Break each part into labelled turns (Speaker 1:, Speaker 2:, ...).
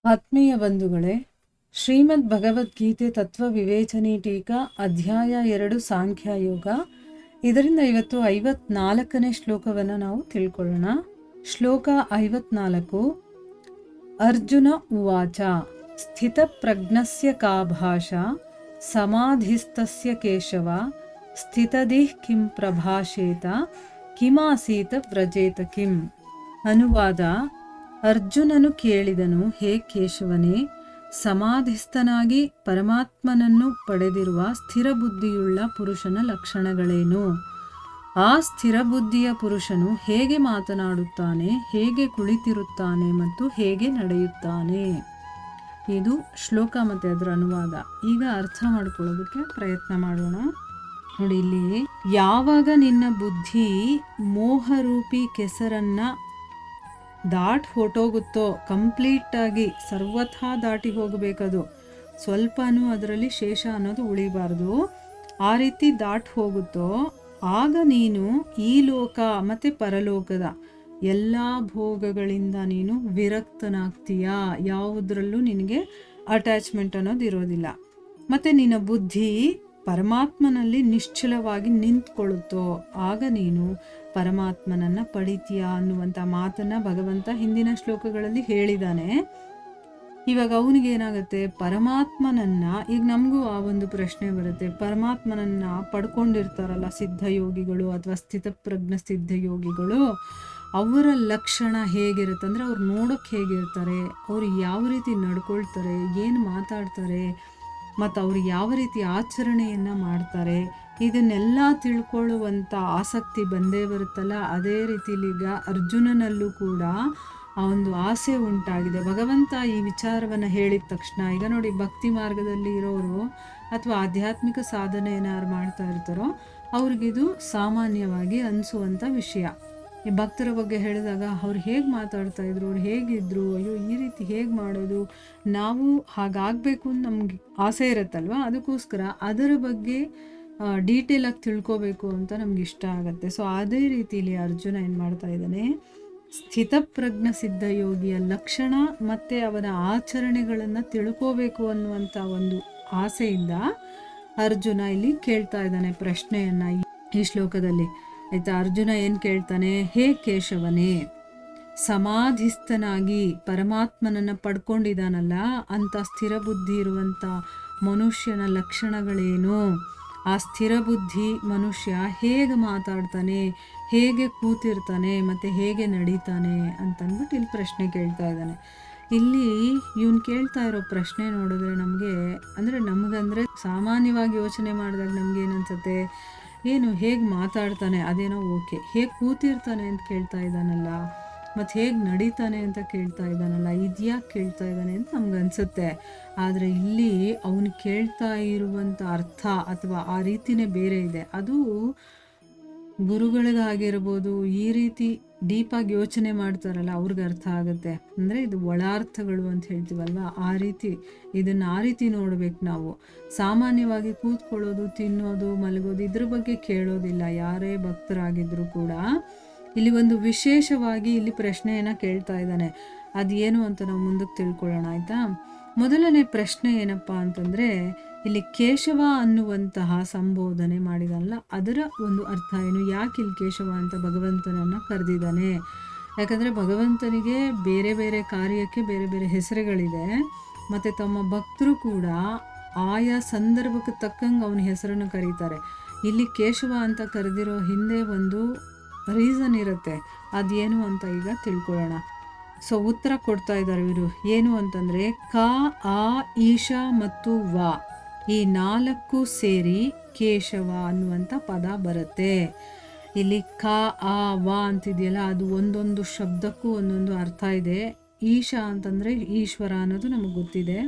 Speaker 1: ಆತ್ಮೀಯ ಬಂಧುಗಳೇ, ಶ್ರೀಮದ್ ಭಗವದ್ಗೀತೆ ತತ್ವ ವಿವೇಚನೆ ಟೀಕಾ ಅಧ್ಯಾಯ 2 ಸಾಂಖ್ಯಯೋಗ. ಇದರಿಂದ ಇವತ್ತು 54ನೇ ಶ್ಲೋಕವನ್ನು ನಾವು ತಿಳ್ಕೊಳ್ಳೋಣ. ಶ್ಲೋಕ 54. ಅರ್ಜುನ ಉವಾಚ ಸ್ಥಿತಪ್ರಜ್ಞಸ್ಯ ಕಾ ಭಾಷಾ ಸಮಾಧಿಸ್ತಸ್ಯ ಕೇಶವ ಸ್ಥಿತದಿಃ ಕಿಂ ಪ್ರಭಾಷೇತ ಕಿಮಾಸೀತ ವ್ರಜೇತ ಕಿಂ. ಅನುವಾದ: ಅರ್ಜುನನು ಕೇಳಿದನು, ಹೇ ಕೇಶವನೇ, ಸಮಾಧಿಸ್ಥನಾಗಿ ಪರಮಾತ್ಮನನ್ನು ಪಡೆದಿರುವ ಸ್ಥಿರಬುದ್ಧಿಯುಳ್ಳ ಪುರುಷನ ಲಕ್ಷಣಗಳೇನು? ಆ ಸ್ಥಿರಬುದ್ಧಿಯ ಪುರುಷನು ಹೇಗೆ ಮಾತನಾಡುತ್ತಾನೆ, ಹೇಗೆ ಕುಳಿತಿರುತ್ತಾನೆ ಮತ್ತು ಹೇಗೆ ನಡೆಯುತ್ತಾನೆ? ಇದು ಶ್ಲೋಕ ಮತ್ತು ಅದರ ಅನುವಾದ. ಈಗ ಅರ್ಥ ಮಾಡ್ಕೊಳ್ಳೋದಕ್ಕೆ ಪ್ರಯತ್ನ ಮಾಡೋಣ. ನೋಡಿ, ಇಲ್ಲಿ ಯಾವಾಗ ನಿನ್ನ ಬುದ್ಧಿ ಮೋಹರೂಪಿ ಕೆಸರನ್ನ ಹೊರಟೋಗುತ್ತೋ, ಕಂಪ್ಲೀಟಾಗಿ ಸರ್ವಥಾ ದಾಟಿ ಹೋಗಬೇಕದು, ಸ್ವಲ್ಪನೂ ಅದರಲ್ಲಿ ಶೇಷ ಅನ್ನೋದು ಉಳಿಬಾರ್ದು. ಆ ರೀತಿ ಹೋಗುತ್ತೋ ಆಗ ನೀನು ಈ ಲೋಕ ಮತ್ತು ಪರಲೋಕದ ಎಲ್ಲ ಭೋಗಗಳಿಂದ ನೀನು ವಿರಕ್ತನಾಗ್ತೀಯಾ. ಯಾವುದರಲ್ಲೂ ನಿನಗೆ ಅಟ್ಯಾಚ್ಮೆಂಟ್ ಅನ್ನೋದು ಇರೋದಿಲ್ಲ. ಮತ್ತು ನಿನ್ನ ಬುದ್ಧಿ ಪರಮಾತ್ಮನಲ್ಲಿ ನಿಶ್ಚಲವಾಗಿ ನಿಂತ್ಕೊಳ್ಳುತ್ತೋ ಆಗ ನೀನು ಪರಮಾತ್ಮನನ್ನು ಪಡಿತೀಯಾ ಅನ್ನುವಂಥ ಮಾತನ್ನು ಭಗವಂತ ಹಿಂದಿನ ಶ್ಲೋಕಗಳಲ್ಲಿ ಹೇಳಿದ್ದಾನೆ. ಇವಾಗ ಅವನಿಗೇನಾಗುತ್ತೆ, ಪರಮಾತ್ಮನನ್ನು, ಈಗ ನಮಗೂ ಆ ಒಂದು ಪ್ರಶ್ನೆ ಬರುತ್ತೆ, ಪರಮಾತ್ಮನನ್ನು ಪಡ್ಕೊಂಡಿರ್ತಾರಲ್ಲ ಸಿದ್ಧಯೋಗಿಗಳು ಅಥವಾ ಸ್ಥಿತಪ್ರಜ್ಞ ಸಿದ್ಧಯೋಗಿಗಳು, ಅವರ ಲಕ್ಷಣ ಹೇಗಿರುತ್ತೆ ಅಂದರೆ, ಅವ್ರು ನೋಡೋಕ್ಕೆ ಹೇಗಿರ್ತಾರೆ, ಅವರು ಯಾವ ರೀತಿ ನಡ್ಕೊಳ್ತಾರೆ, ಏನು ಮಾತಾಡ್ತಾರೆ, ಮತ್ತು ಅವರು ಯಾವ ರೀತಿ ಆಚರಣೆಯನ್ನು ಮಾಡ್ತಾರೆ, ಇದನ್ನೆಲ್ಲ ತಿಳ್ಕೊಳ್ಳುವಂಥ ಆಸಕ್ತಿ ಬಂದೇ ಬರುತ್ತಲ್ಲ. ಅದೇ ರೀತಿಲಿ ಈಗ ಅರ್ಜುನನಲ್ಲೂ ಕೂಡ ಆ ಒಂದು ಆಸೆ ಉಂಟಾಗಿದೆ. ಭಗವಂತ ಈ ವಿಚಾರವನ್ನು ಹೇಳಿದ ತಕ್ಷಣ, ಈಗ ನೋಡಿ, ಭಕ್ತಿ ಮಾರ್ಗದಲ್ಲಿ ಇರೋರು ಅಥವಾ ಆಧ್ಯಾತ್ಮಿಕ ಸಾಧನೆ ಏನಾರು ಮಾಡ್ತಾ ಇರ್ತಾರೋ ಅವ್ರಿಗಿದು ಸಾಮಾನ್ಯವಾಗಿ ಅನಿಸುವಂಥ ವಿಷಯ. ಈ ಭಕ್ತರ ಬಗ್ಗೆ ಹೇಳಿದಾಗ ಅವ್ರು ಹೇಗೆ ಮಾತಾಡ್ತಾ ಇದ್ರು, ಅವ್ರು ಹೇಗಿದ್ರು, ಅಯ್ಯೋ ಈ ರೀತಿ ಹೇಗೆ ಮಾಡೋದು, ನಾವು ಹಾಗಾಗಬೇಕು ಅಂತ ನಮ್ಗೆ ಆಸೆ ಇರುತ್ತಲ್ವ, ಅದಕ್ಕೋಸ್ಕರ ಅದರ ಬಗ್ಗೆ ಡೀಟೇಲಾಗಿ ತಿಳ್ಕೋಬೇಕು ಅಂತ ನಮ್ಗೆ ಇಷ್ಟ ಆಗುತ್ತೆ. ಸೊ ಅದೇ ರೀತಿಯಲ್ಲಿ ಅರ್ಜುನ ಏನು ಮಾಡ್ತಾ ಇದ್ದಾನೆ, ಸ್ಥಿತಪ್ರಜ್ಞ ಸಿದ್ಧಯೋಗಿಯ ಲಕ್ಷಣ ಮತ್ತು ಅವನ ಆಚರಣೆಗಳನ್ನು ತಿಳ್ಕೋಬೇಕು ಅನ್ನುವಂಥ ಒಂದು ಆಸೆಯಿಂದ ಅರ್ಜುನ ಇಲ್ಲಿ ಕೇಳ್ತಾ ಇದ್ದಾನೆ ಪ್ರಶ್ನೆಯನ್ನು ಈ ಶ್ಲೋಕದಲ್ಲಿ. ಆಯಿತಾ, ಅರ್ಜುನ ಏನು ಕೇಳ್ತಾನೆ, ಹೇ ಕೇಶವನೇ, ಸಮಾಧಿಸ್ಥನಾಗಿ ಪರಮಾತ್ಮನನ್ನು ಪಡ್ಕೊಂಡಿದ್ದಾನಲ್ಲ ಅಂಥ ಸ್ಥಿರಬುದ್ಧಿ ಇರುವಂಥ ಮನುಷ್ಯನ ಲಕ್ಷಣಗಳೇನು? ಆ ಸ್ಥಿರಬುದ್ಧಿ ಮನುಷ್ಯ ಹೇಗೆ ಮಾತಾಡ್ತಾನೆ, ಹೇಗೆ ಕೂತಿರ್ತಾನೆ ಮತ್ತು ಹೇಗೆ ನಡೀತಾನೆ ಅಂತಂದ್ಬಿಟ್ಟು ಇಲ್ಲಿ ಪ್ರಶ್ನೆ ಕೇಳ್ತಾ ಇದ್ದಾನೆ. ಇಲ್ಲಿ ಇವನು ಕೇಳ್ತಾ ಇರೋ ಪ್ರಶ್ನೆ ನೋಡಿದ್ರೆ ನಮಗಂದರೆ ಸಾಮಾನ್ಯವಾಗಿ ಯೋಚನೆ ಮಾಡಿದಾಗ ನಮಗೇನನ್ಸುತ್ತೆ, ಏನು ಹೇಗೆ ಮಾತಾಡ್ತಾನೆ ಅದೇನೋ ಓಕೆ, ಹೇಗೆ ಕೂತಿರ್ತಾನೆ ಅಂತ ಕೇಳ್ತಾ ಇದ್ದಾನಲ್ಲ, ಮತ್ತು ಹೇಗೆ ನಡೀತಾನೆ ಅಂತ ಕೇಳ್ತಾ ಇದ್ದಾನಲ್ಲ, ಇದ್ಯಾಕೆ ಕೇಳ್ತಾ ಇದ್ದಾನೆ ಅಂತ ನಮ್ಗೆ ಅನಿಸುತ್ತೆ. ಆದರೆ ಇಲ್ಲಿ ಅವನು ಕೇಳ್ತಾ ಇರುವಂಥ ಅರ್ಥ ಅಥವಾ ಆ ರೀತಿನೇ ಬೇರೆ ಇದೆ. ಅದು ಗುರುಗಳಿಗಾಗಿರ್ಬೋದು, ಈ ರೀತಿ ಡೀಪಾಗಿ ಯೋಚನೆ ಮಾಡ್ತಾರಲ್ಲ ಅವ್ರಿಗೆ ಅರ್ಥ ಆಗುತ್ತೆ. ಅಂದರೆ ಇದು ಒಳಾರ್ಥಗಳು ಅಂತ ಹೇಳ್ತೀವಲ್ವ, ಆ ರೀತಿ ನೋಡ್ಬೇಕು ನಾವು. ಸಾಮಾನ್ಯವಾಗಿ ಕೂತ್ಕೊಳ್ಳೋದು, ತಿನ್ನೋದು, ಮಲಗೋದು ಇದ್ರ ಬಗ್ಗೆ ಕೇಳೋದಿಲ್ಲ ಯಾರೇ ಭಕ್ತರಾಗಿದ್ದರೂ ಕೂಡ. ಇಲ್ಲಿ ಒಂದು ವಿಶೇಷವಾಗಿ ಇಲ್ಲಿ ಪ್ರಶ್ನೆಯನ್ನು ಕೇಳ್ತಾ ಇದ್ದಾನೆ. ಅದೇನು ಅಂತ ನಾವು ಮುಂದಕ್ಕೆ ತಿಳ್ಕೊಳ್ಳೋಣ, ಆಯಿತಾ. ಮೊದಲನೇ ಪ್ರಶ್ನೆ ಏನಪ್ಪ ಅಂತಂದರೆ, ಇಲ್ಲಿ ಕೇಶವ ಅನ್ನುವಂತಹ ಸಂಬೋಧನೆ ಮಾಡಿದಲ್ಲ, ಅದರ ಒಂದು ಅರ್ಥ ಏನು, ಯಾಕೆ ಇಲ್ಲಿ ಕೇಶವ ಅಂತ ಭಗವಂತನನ್ನು ಕರೆದಿದ್ದಾನೆ? ಯಾಕಂದರೆ ಭಗವಂತನಿಗೆ ಬೇರೆ ಬೇರೆ ಕಾರ್ಯಕ್ಕೆ ಬೇರೆ ಬೇರೆ ಹೆಸರುಗಳಿದೆ, ಮತ್ತು ತಮ್ಮ ಭಕ್ತರು ಕೂಡ ಆಯಾ ಸಂದರ್ಭಕ್ಕೆ ತಕ್ಕಂಗೆ ಅವನ ಹೆಸರನ್ನು ಕರೀತಾರೆ. ಇಲ್ಲಿ ಕೇಶವ ಅಂತ ಕರೆದಿರೋ ಹಿಂದೆ ಒಂದು ರೀಸನ್ ಇರುತ್ತೆ, ಅದೇನು ಅಂತ ಈಗ ತಿಳ್ಕೊಳ್ಳೋಣ. ಸೊ ಉತ್ತರ ಕೊಡ್ತಾ ಇದ್ದಾರೆ ಇವರು, ಏನು ಅಂತಂದರೆ, ಕ, ಆ, ಈಶ ಮತ್ತು ವ, ಈ 4 ಸೇರಿ ಕೇಶವ ಅನ್ನುವಂಥ ಪದ ಬರುತ್ತೆ. ಇಲ್ಲಿ ಕ, ಆ, ವ ಅಂತಿದೆಯಲ್ಲ, ಅದು ಒಂದೊಂದು ಶಬ್ದಕ್ಕೂ ಒಂದೊಂದು ಅರ್ಥ ಇದೆ. ಈಶ ಅಂತಂದರೆ ಈಶ್ವರ ಅನ್ನೋದು ನಮಗೆ ಗೊತ್ತಿದೆ.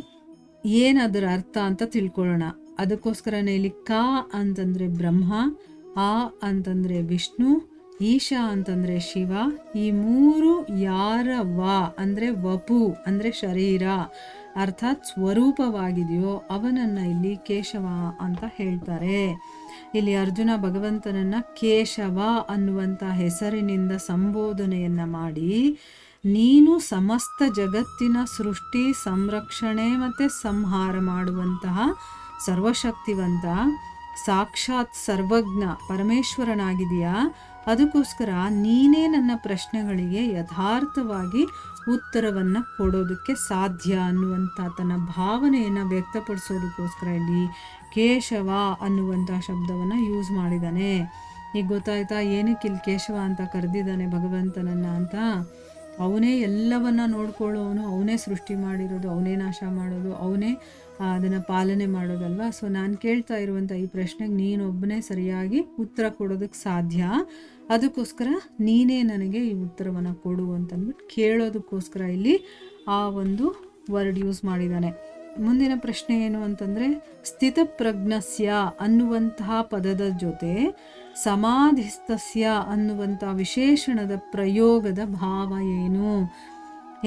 Speaker 1: ಏನದರ ಅರ್ಥ ಅಂತ ತಿಳ್ಕೊಳ್ಳೋಣ. ಅದಕ್ಕೋಸ್ಕರನೇ ಇಲ್ಲಿ ಕ ಅಂತಂದರೆ ಬ್ರಹ್ಮ, ಆ ಅಂತಂದರೆ ವಿಷ್ಣು, ಈಶ ಅಂತಂದರೆ ಶಿವ. ಈ 3 ಯಾರ ವ ಅಂದರೆ ವಪು ಅಂದರೆ ಶರೀರ ಅರ್ಥಾತ್ ಸ್ವರೂಪವಾಗಿದೆಯೋ ಅವನನ್ನು ಇಲ್ಲಿ ಕೇಶವ ಅಂತ ಹೇಳ್ತಾರೆ. ಇಲ್ಲಿ ಅರ್ಜುನ ಭಗವಂತನನ್ನು ಕೇಶವ ಅನ್ನುವಂಥ ಹೆಸರಿನಿಂದ ಸಂಬೋಧನೆಯನ್ನು ಮಾಡಿ ನೀನು ಸಮಸ್ತ ಜಗತ್ತಿನ ಸೃಷ್ಟಿ, ಸಂರಕ್ಷಣೆ ಮತ್ತು ಸಂಹಾರ ಮಾಡುವಂತಹ ಸರ್ವಶಕ್ತಿವಂತ, ಸಾಕ್ಷಾತ್ ಸರ್ವಜ್ಞ ಪರಮೇಶ್ವರನಾಗಿದೆಯಾ. ಅದಕ್ಕೋಸ್ಕರ ನೀನೇ ನನ್ನ ಪ್ರಶ್ನೆಗಳಿಗೆ ಯಥಾರ್ಥವಾಗಿ ಉತ್ತರವನ್ನು ಕೊಡೋದಕ್ಕೆ ಸಾಧ್ಯ ಅನ್ನುವಂಥ ತನ್ನ ಭಾವನೆಯನ್ನು ವ್ಯಕ್ತಪಡಿಸೋದಕ್ಕೋಸ್ಕರ ಇಲ್ಲಿ ಕೇಶವ ಅನ್ನುವಂಥ ಶಬ್ದವನ್ನು ಯೂಸ್ ಮಾಡಿದ್ದಾನೆ. ಈಗ ಗೊತ್ತಾಯ್ತಾ ಏನಕ್ಕೆ ಇಲ್ಲಿ ಕೇಶವ ಅಂತ ಕರೆದಿದ್ದಾನೆ ಭಗವಂತನನ್ನು ಅಂತ? ಅವನೇ ಎಲ್ಲವನ್ನ ನೋಡ್ಕೊಳ್ಳೋನು, ಅವನೇ ಸೃಷ್ಟಿ ಮಾಡಿರೋದು, ಅವನೇ ನಾಶ ಮಾಡೋದು, ಅವನೇ ಅದನ್ನು ಪಾಲನೆ ಮಾಡೋದಲ್ವಾ. ಸೊ ನಾನು ಕೇಳ್ತಾ ಇರುವಂಥ ಈ ಪ್ರಶ್ನೆಗೆ ನೀನೊಬ್ಬನೇ ಸರಿಯಾಗಿ ಉತ್ತರ ಕೊಡೋದಕ್ಕೆ ಸಾಧ್ಯ. ಅದಕ್ಕೋಸ್ಕರ ನೀನೇ ನನಗೆ ಈ ಉತ್ತರವನ್ನು ಕೊಡು ಅಂತಂದ್ಬಿಟ್ಟು ಕೇಳೋದಕ್ಕೋಸ್ಕರ ಇಲ್ಲಿ ಆ ಒಂದು ವರ್ಡ್ ಯೂಸ್ ಮಾಡಿದ್ದಾನೆ. ಮುಂದಿನ ಪ್ರಶ್ನೆ ಏನು ಅಂತಂದರೆ, ಸ್ಥಿತಪ್ರಜ್ಞಸ್ಯ ಅನ್ನುವಂತಹ ಪದದ ಜೊತೆ ಸಮಾಧಿಸ್ತಸ್ಯ ಅನ್ನುವಂಥ ವಿಶೇಷಣದ ಪ್ರಯೋಗದ ಭಾವ ಏನು?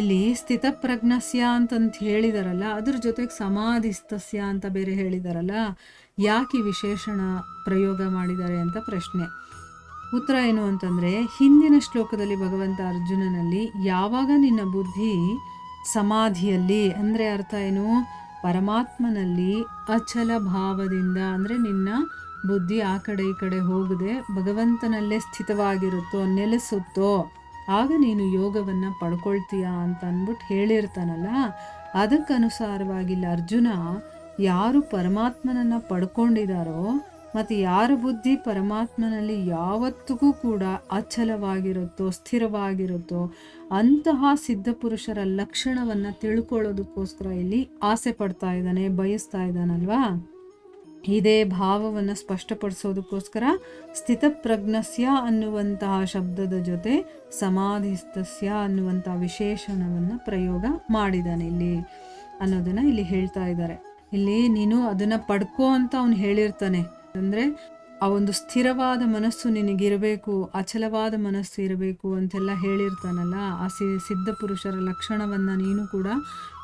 Speaker 1: ಇಲ್ಲಿ ಸ್ಥಿತಪ್ರಜ್ಞಸ್ಯ ಅಂತಂತ ಹೇಳಿದಾರಲ್ಲ, ಅದ್ರ ಜೊತೆಗೆ ಸಮಾಧಿಸ್ತಸ್ಯ ಅಂತ ಬೇರೆ ಹೇಳಿದಾರಲ್ಲ, ಯಾಕೆ ವಿಶೇಷಣ ಪ್ರಯೋಗ ಮಾಡಿದ್ದಾರೆ ಅಂತ ಪ್ರಶ್ನೆ. ಉತ್ತರ ಏನು ಅಂತಂದರೆ, ಹಿಂದಿನ ಶ್ಲೋಕದಲ್ಲಿ ಭಗವಂತ ಅರ್ಜುನನಲ್ಲಿ ಯಾವಾಗ ನಿನ್ನ ಬುದ್ಧಿ ಸಮಾಧಿಯಲ್ಲಿ ಅಂದರೆ ಅರ್ಥ ಏನು, ಪರಮಾತ್ಮನಲ್ಲಿ ಅಚಲ ಭಾವದಿಂದ ಅಂದರೆ ನಿನ್ನ ಬುದ್ಧಿ ಆ ಕಡೆ ಈ ಕಡೆ ಹೋಗದೆ ಭಗವಂತನಲ್ಲೇ ಸ್ಥಿತವಾಗಿರುತ್ತೋ, ನೆಲೆಸುತ್ತೋ, ಆಗ ನೀನು ಯೋಗವನ್ನು ಪಡ್ಕೊಳ್ತೀಯ ಅಂತ ಅಂದ್ಬಿಟ್ಟು ಹೇಳಿರ್ತಾನಲ್ಲ. ಅದಕ್ಕನುಸಾರವಾಗಿಲ್ಲ ಅರ್ಜುನ ಯಾರು ಪರಮಾತ್ಮನನ್ನು ಪಡ್ಕೊಂಡಿದ್ದಾರೋ ಮತ್ತು ಯಾರ ಬುದ್ಧಿ ಪರಮಾತ್ಮನಲ್ಲಿ ಯಾವತ್ತಿಗೂ ಕೂಡ ಅಚಲವಾಗಿರುತ್ತೋ, ಸ್ಥಿರವಾಗಿರುತ್ತೋ, ಅಂತಹ ಸಿದ್ಧಪುರುಷರ ಲಕ್ಷಣವನ್ನು ತಿಳ್ಕೊಳ್ಳೋದಕ್ಕೋಸ್ಕರ ಇಲ್ಲಿ ಆಸೆ ಪಡ್ತಾ ಇದ್ದಾನೆ, ಬಯಸ್ತಾ ಇದ್ದಾನಲ್ವಾ. ಇದೇ ಭಾವವನ್ನು ಸ್ಪಷ್ಟಪಡಿಸೋದಕ್ಕೋಸ್ಕರ ಸ್ಥಿತಪ್ರಜ್ಞಸ್ಯ ಅನ್ನುವಂತಹ ಶಬ್ದದ ಜೊತೆ ಸಮಾಧಿಸ್ತಸ್ಯ ಅನ್ನುವಂಥ ವಿಶೇಷಣವನ್ನು ಪ್ರಯೋಗ ಮಾಡಿದ್ದಾನೆ ಇಲ್ಲಿ ಅನ್ನೋದನ್ನು ಇಲ್ಲಿ ಹೇಳ್ತಾ ಇದ್ದಾರೆ. ಇಲ್ಲಿ ನೀನು ಅದನ್ನು ಪಡ್ಕೋ ಅಂತ ಅವನು ಹೇಳಿರ್ತಾನೆ. ಅಂದರೆ ಆ ಒಂದು ಸ್ಥಿರವಾದ ಮನಸ್ಸು ನಿನಗಿರಬೇಕು, ಅಚಲವಾದ ಮನಸ್ಸು ಇರಬೇಕು ಅಂತೆಲ್ಲ ಹೇಳಿರ್ತಾನಲ್ಲ. ಆ ಸಿದ್ಧ ಪುರುಷರ ಲಕ್ಷಣವನ್ನು ನೀನು ಕೂಡ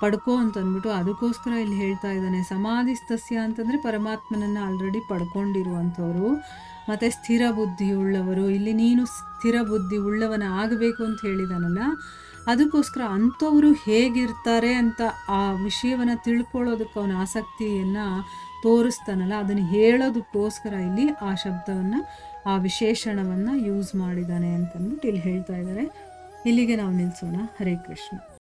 Speaker 1: ಪಡ್ಕೋ ಅಂತ ಅಂದ್ಬಿಟ್ಟು ಅದಕ್ಕೋಸ್ಕರ ಇಲ್ಲಿ ಹೇಳ್ತಾ ಇದ್ದಾನೆ. ಸಮಾಧಿಸ್ತಸ್ಯ ಅಂತಂದರೆ ಪರಮಾತ್ಮನನ್ನು ಆಲ್ರೆಡಿ ಪಡ್ಕೊಂಡಿರುವಂಥವ್ರು ಮತ್ತು ಸ್ಥಿರ ಬುದ್ಧಿ ಉಳ್ಳವರು. ಇಲ್ಲಿ ನೀನು ಸ್ಥಿರ ಬುದ್ಧಿ ಉಳ್ಳವನ ಆಗಬೇಕು ಅಂತ ಹೇಳಿದಾನಲ್ಲ, ಅದಕ್ಕೋಸ್ಕರ ಅಂಥವರು ಹೇಗಿರ್ತಾರೆ ಅಂತ ಆ ವಿಷಯವನ್ನು ತಿಳ್ಕೊಳ್ಳೋದಕ್ಕೆ ಅವನ ಆಸಕ್ತಿಯನ್ನು ತೋರಿಸ್ತಾನಲ್ಲ, ಅದನ್ನು ಹೇಳೋದಕ್ಕೋಸ್ಕರ ಇಲ್ಲಿ ಆ ಶಬ್ದವನ್ನು, ಆ ವಿಶೇಷಣವನ್ನು ಯೂಸ್ ಮಾಡಿದ್ದಾನೆ ಅಂತಂದ್ಬಿಟ್ಟು ಇಲ್ಲಿ ಹೇಳ್ತಾ ಇದ್ದಾರೆ. ಇಲ್ಲಿಗೆ ನಾವು ನಿಲ್ಲಿಸೋಣ. ಹರೇ ಕೃಷ್ಣ.